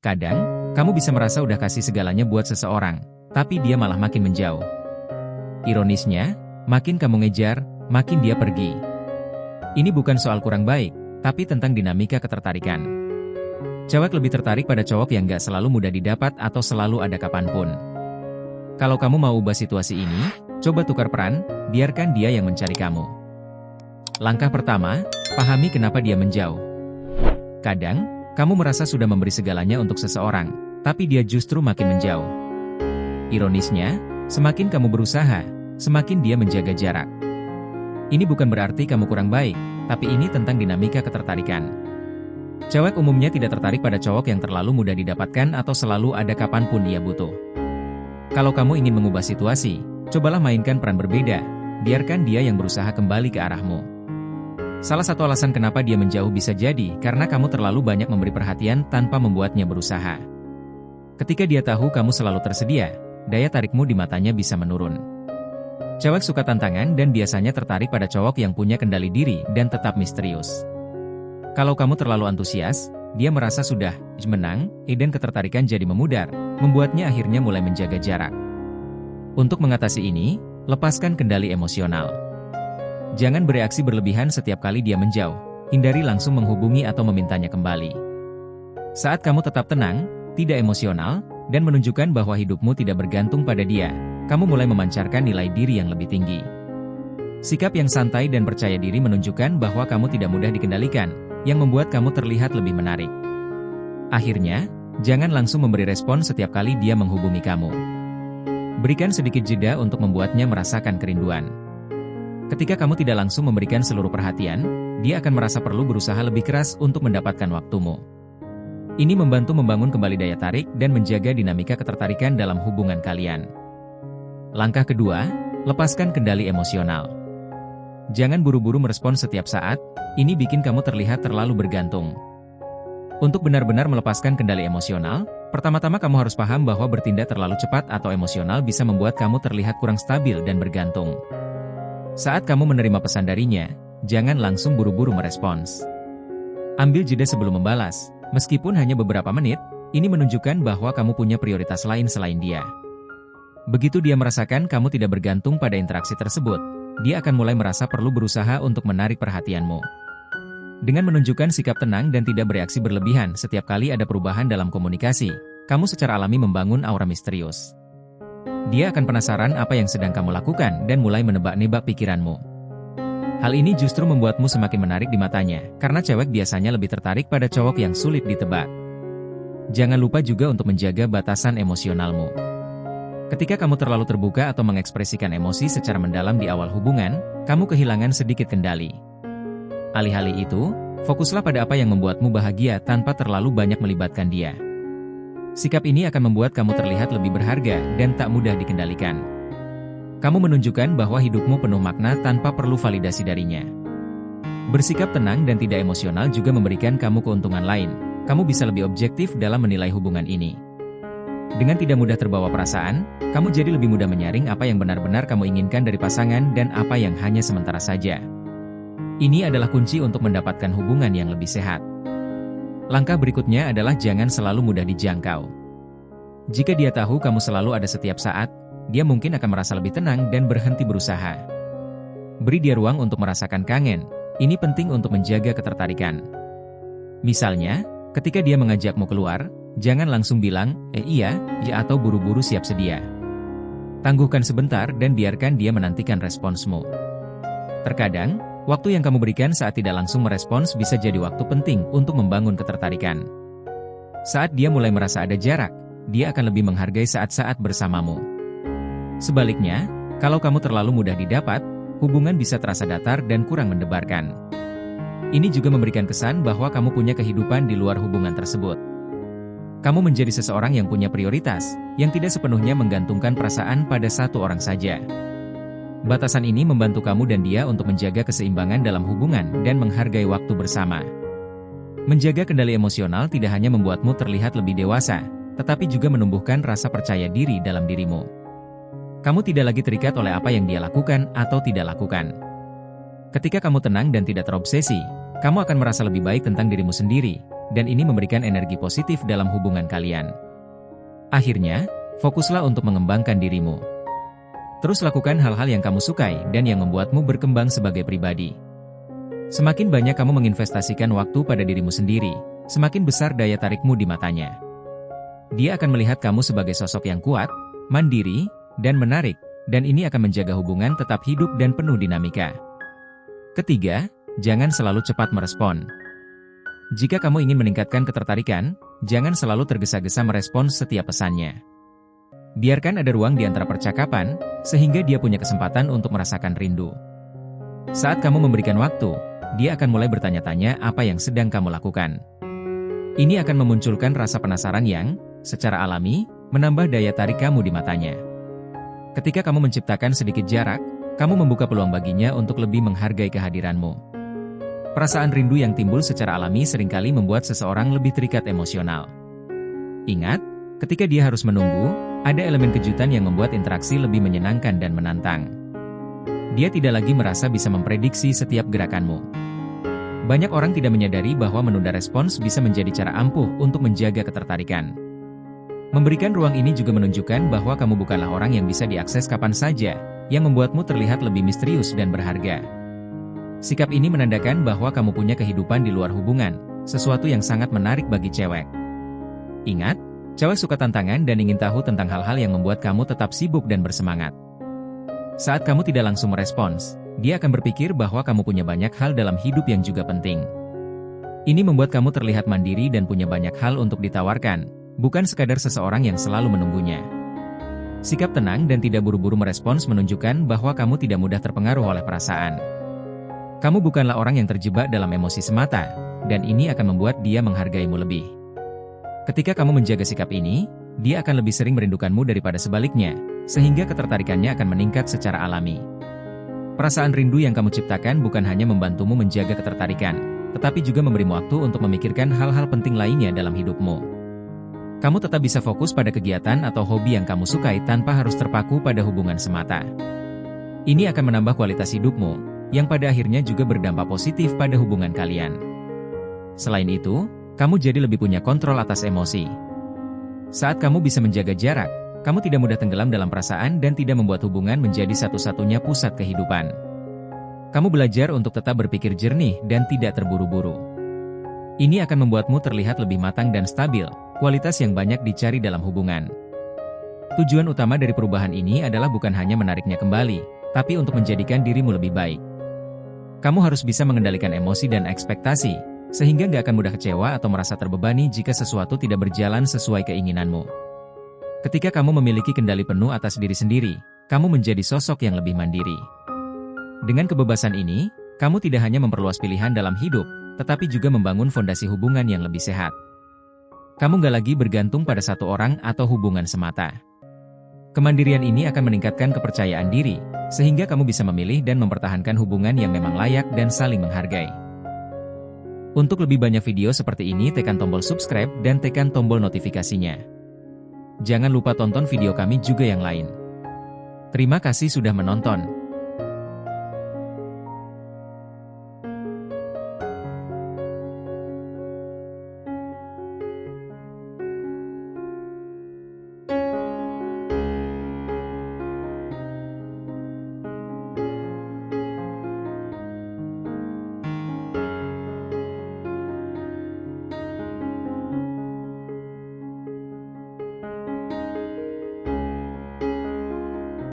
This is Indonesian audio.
Kadang, kamu bisa merasa udah kasih segalanya buat seseorang, tapi dia malah makin menjauh. Ironisnya, makin kamu ngejar, makin dia pergi. Ini bukan soal kurang baik, tapi tentang dinamika ketertarikan. Cewek lebih tertarik pada cowok yang gak selalu mudah didapat atau selalu ada kapanpun. Kalau kamu mau ubah situasi ini, coba tukar peran, biarkan dia yang mencari kamu. Langkah pertama, pahami kenapa dia menjauh. Kadang, kamu merasa sudah memberi segalanya untuk seseorang, tapi dia justru makin menjauh. Ironisnya, semakin kamu berusaha, semakin dia menjaga jarak. Ini bukan berarti kamu kurang baik, tapi ini tentang dinamika ketertarikan. Cewek umumnya tidak tertarik pada cowok yang terlalu mudah didapatkan atau selalu ada kapanpun dia butuh. Kalau kamu ingin mengubah situasi, cobalah mainkan peran berbeda, biarkan dia yang berusaha kembali ke arahmu. Salah satu alasan kenapa dia menjauh bisa jadi karena kamu terlalu banyak memberi perhatian tanpa membuatnya berusaha. Ketika dia tahu kamu selalu tersedia, daya tarikmu di matanya bisa menurun. Cewek suka tantangan dan biasanya tertarik pada cowok yang punya kendali diri dan tetap misterius. Kalau kamu terlalu antusias, dia merasa sudah menang, dan ketertarikan jadi memudar, membuatnya akhirnya mulai menjaga jarak. Untuk mengatasi ini, lepaskan kendali emosional. Jangan bereaksi berlebihan setiap kali dia menjauh, hindari langsung menghubungi atau memintanya kembali. Saat kamu tetap tenang, tidak emosional, dan menunjukkan bahwa hidupmu tidak bergantung pada dia, kamu mulai memancarkan nilai diri yang lebih tinggi. Sikap yang santai dan percaya diri menunjukkan bahwa kamu tidak mudah dikendalikan, yang membuat kamu terlihat lebih menarik. Akhirnya, jangan langsung memberi respon setiap kali dia menghubungi kamu. Berikan sedikit jeda untuk membuatnya merasakan kerinduan. Ketika kamu tidak langsung memberikan seluruh perhatian, dia akan merasa perlu berusaha lebih keras untuk mendapatkan waktumu. Ini membantu membangun kembali daya tarik dan menjaga dinamika ketertarikan dalam hubungan kalian. Langkah kedua, lepaskan kendali emosional. Jangan buru-buru merespon setiap saat, ini bikin kamu terlihat terlalu bergantung. Untuk benar-benar melepaskan kendali emosional, pertama-tama kamu harus paham bahwa bertindak terlalu cepat atau emosional bisa membuat kamu terlihat kurang stabil dan bergantung. Saat kamu menerima pesan darinya, jangan langsung buru-buru merespons. Ambil jeda sebelum membalas, meskipun hanya beberapa menit, ini menunjukkan bahwa kamu punya prioritas lain selain dia. Begitu dia merasakan kamu tidak bergantung pada interaksi tersebut, dia akan mulai merasa perlu berusaha untuk menarik perhatianmu. Dengan menunjukkan sikap tenang dan tidak bereaksi berlebihan setiap kali ada perubahan dalam komunikasi, kamu secara alami membangun aura misterius. Dia akan penasaran apa yang sedang kamu lakukan dan mulai menebak-nebak pikiranmu. Hal ini justru membuatmu semakin menarik di matanya, karena cewek biasanya lebih tertarik pada cowok yang sulit ditebak. Jangan lupa juga untuk menjaga batasan emosionalmu. Ketika kamu terlalu terbuka atau mengekspresikan emosi secara mendalam di awal hubungan, kamu kehilangan sedikit kendali. Alih-alih itu, fokuslah pada apa yang membuatmu bahagia tanpa terlalu banyak melibatkan dia. Sikap ini akan membuat kamu terlihat lebih berharga dan tak mudah dikendalikan. Kamu menunjukkan bahwa hidupmu penuh makna tanpa perlu validasi darinya. Bersikap tenang dan tidak emosional juga memberikan kamu keuntungan lain. Kamu bisa lebih objektif dalam menilai hubungan ini. Dengan tidak mudah terbawa perasaan, kamu jadi lebih mudah menyaring apa yang benar-benar kamu inginkan dari pasangan dan apa yang hanya sementara saja. Ini adalah kunci untuk mendapatkan hubungan yang lebih sehat. Langkah berikutnya adalah jangan selalu mudah dijangkau. Jika dia tahu kamu selalu ada setiap saat, dia mungkin akan merasa lebih tenang dan berhenti berusaha. Beri dia ruang untuk merasakan kangen, ini penting untuk menjaga ketertarikan. Misalnya, ketika dia mengajakmu keluar, jangan langsung bilang, iya, ya atau buru-buru siap sedia. Tangguhkan sebentar dan biarkan dia menantikan responsmu. Terkadang, waktu yang kamu berikan saat tidak langsung merespons bisa jadi waktu penting untuk membangun ketertarikan. Saat dia mulai merasa ada jarak, dia akan lebih menghargai saat-saat bersamamu. Sebaliknya, kalau kamu terlalu mudah didapat, hubungan bisa terasa datar dan kurang mendebarkan. Ini juga memberikan kesan bahwa kamu punya kehidupan di luar hubungan tersebut. Kamu menjadi seseorang yang punya prioritas, yang tidak sepenuhnya menggantungkan perasaan pada satu orang saja. Batasan ini membantu kamu dan dia untuk menjaga keseimbangan dalam hubungan dan menghargai waktu bersama. Menjaga kendali emosional tidak hanya membuatmu terlihat lebih dewasa, tetapi juga menumbuhkan rasa percaya diri dalam dirimu. Kamu tidak lagi terikat oleh apa yang dia lakukan atau tidak lakukan. Ketika kamu tenang dan tidak terobsesi, kamu akan merasa lebih baik tentang dirimu sendiri, dan ini memberikan energi positif dalam hubungan kalian. Akhirnya, fokuslah untuk mengembangkan dirimu. Terus lakukan hal-hal yang kamu sukai dan yang membuatmu berkembang sebagai pribadi. Semakin banyak kamu menginvestasikan waktu pada dirimu sendiri, semakin besar daya tarikmu di matanya. Dia akan melihat kamu sebagai sosok yang kuat, mandiri, dan menarik, dan ini akan menjaga hubungan tetap hidup dan penuh dinamika. Ketiga, jangan selalu cepat merespon. Jika kamu ingin meningkatkan ketertarikan, jangan selalu tergesa-gesa merespons setiap pesannya. Biarkan ada ruang di antara percakapan, sehingga dia punya kesempatan untuk merasakan rindu. Saat kamu memberikan waktu, dia akan mulai bertanya-tanya apa yang sedang kamu lakukan. Ini akan memunculkan rasa penasaran yang, secara alami, menambah daya tarik kamu di matanya. Ketika kamu menciptakan sedikit jarak, kamu membuka peluang baginya untuk lebih menghargai kehadiranmu. Perasaan rindu yang timbul secara alami seringkali membuat seseorang lebih terikat emosional. Ingat, ketika dia harus menunggu, ada elemen kejutan yang membuat interaksi lebih menyenangkan dan menantang. Dia tidak lagi merasa bisa memprediksi setiap gerakanmu. Banyak orang tidak menyadari bahwa menunda respons bisa menjadi cara ampuh untuk menjaga ketertarikan. Memberikan ruang ini juga menunjukkan bahwa kamu bukanlah orang yang bisa diakses kapan saja, yang membuatmu terlihat lebih misterius dan berharga. Sikap ini menandakan bahwa kamu punya kehidupan di luar hubungan, sesuatu yang sangat menarik bagi cewek. Ingat, cewek suka tantangan dan ingin tahu tentang hal-hal yang membuat kamu tetap sibuk dan bersemangat. Saat kamu tidak langsung merespons, dia akan berpikir bahwa kamu punya banyak hal dalam hidup yang juga penting. Ini membuat kamu terlihat mandiri dan punya banyak hal untuk ditawarkan, bukan sekadar seseorang yang selalu menunggunya. Sikap tenang dan tidak buru-buru merespons menunjukkan bahwa kamu tidak mudah terpengaruh oleh perasaan. Kamu bukanlah orang yang terjebak dalam emosi semata, dan ini akan membuat dia menghargaimu lebih. Ketika kamu menjaga sikap ini, dia akan lebih sering merindukanmu daripada sebaliknya, sehingga ketertarikannya akan meningkat secara alami. Perasaan rindu yang kamu ciptakan bukan hanya membantumu menjaga ketertarikan, tetapi juga memberimu waktu untuk memikirkan hal-hal penting lainnya dalam hidupmu. Kamu tetap bisa fokus pada kegiatan atau hobi yang kamu sukai tanpa harus terpaku pada hubungan semata. Ini akan menambah kualitas hidupmu, yang pada akhirnya juga berdampak positif pada hubungan kalian. Selain itu, kamu jadi lebih punya kontrol atas emosi. Saat kamu bisa menjaga jarak, kamu tidak mudah tenggelam dalam perasaan dan tidak membuat hubungan menjadi satu-satunya pusat kehidupan. Kamu belajar untuk tetap berpikir jernih dan tidak terburu-buru. Ini akan membuatmu terlihat lebih matang dan stabil, kualitas yang banyak dicari dalam hubungan. Tujuan utama dari perubahan ini adalah bukan hanya menariknya kembali, tapi untuk menjadikan dirimu lebih baik. Kamu harus bisa mengendalikan emosi dan ekspektasi, sehingga nggak akan mudah kecewa atau merasa terbebani jika sesuatu tidak berjalan sesuai keinginanmu. Ketika kamu memiliki kendali penuh atas diri sendiri, kamu menjadi sosok yang lebih mandiri. Dengan kebebasan ini, kamu tidak hanya memperluas pilihan dalam hidup, tetapi juga membangun fondasi hubungan yang lebih sehat. Kamu nggak lagi bergantung pada satu orang atau hubungan semata. Kemandirian ini akan meningkatkan kepercayaan diri, sehingga kamu bisa memilih dan mempertahankan hubungan yang memang layak dan saling menghargai. Untuk lebih banyak video seperti ini, tekan tombol subscribe dan tekan tombol notifikasinya. Jangan lupa tonton video kami juga yang lain. Terima kasih sudah menonton.